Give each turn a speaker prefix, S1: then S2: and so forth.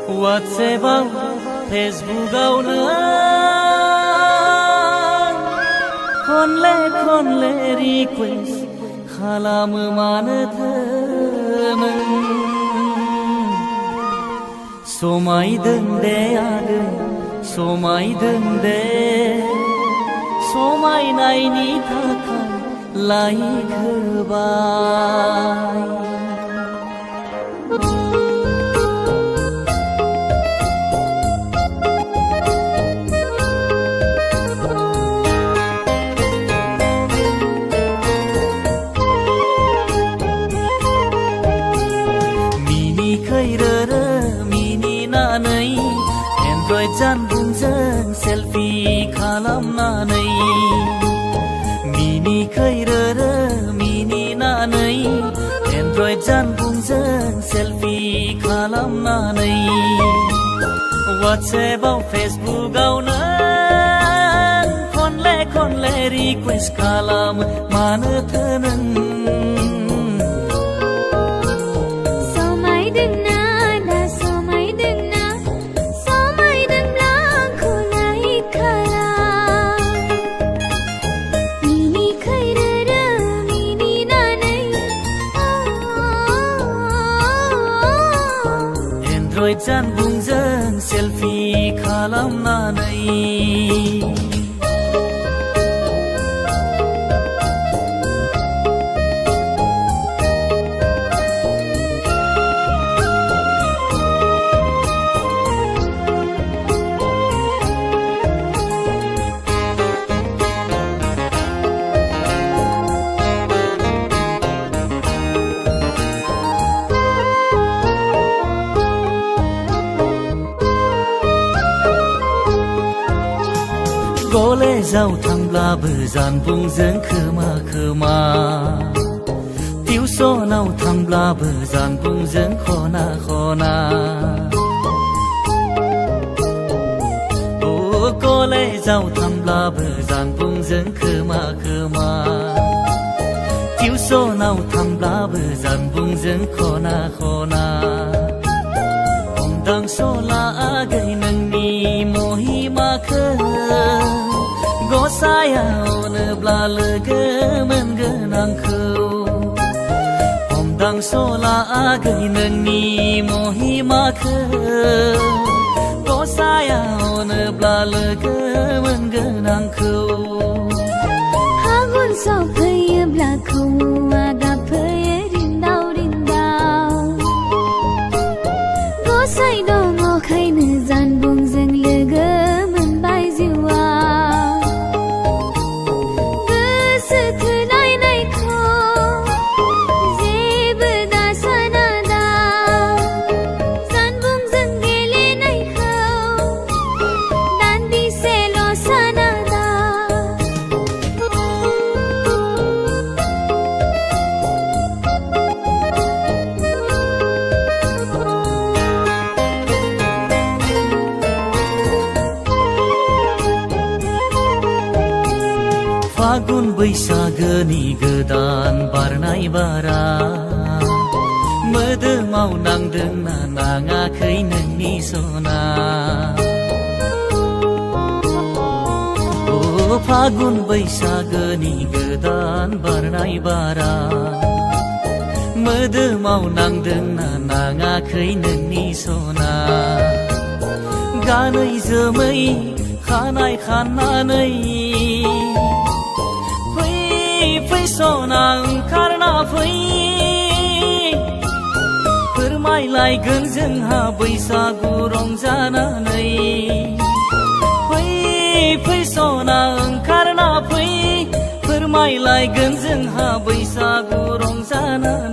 S1: WhatsApp-आव फेसबुकआवनो खनले रिक्वेस्ट खालामो मानोथो नों समायदों दे आगै समायदों दे समायनायनि थाखाय लाइक होबाय Android जानबुंजों सेल्फि खालामनानै मिनि खैरोरो मिनिनानै Android जानबुंजों सेल्फि खालामनानै WhatsApp-आव फेसबुकआवनो खनले रिक्वेस्ट खालामो मानोथो नों Android जानबुंजों सेल्फि खालामनानै कलेजाव थांब्लाबो जानबुंजों खोमा टिउसनाव थांब्लाबो जानबुंजों खना कलेजाव थांब्लाबो जानबुंजों खोमा टिउसनाव थांब्लाबो जानबुंजों खना हमदांस'ला आगै नोंनि महिमाखौ गसाया अनोब्ला लोगो मोनगोन आंखौ हमदांस'ला आगै नोंनि महिमाखौ गसाया अनोब्ला लोगो मोनगोन आंखौ
S2: हागुन सफैयोब्ला खौआ गाबफैयो रिन्दाव गसाइ दङ खायनो जानबुंजों लोगो मोनबाय जिउआ
S1: फागुन बैसागोनि गोदान बारनाय बारा मोदोमाव नांदोंना नाङाखै नोंनि सना फागुन बैसागोनि गोदान बारनाय बारा मोदोमाव नांदोंना नाङाखै नोंनि सना गानै जोमै खानाय खाननानै फै सना ओंखारना फै फोरमायलायगोन जोंहा बैसागु रंजानानै फै सना ओंखारना फै फोरमायलायगोन जोंहा बैसागु रंजानानै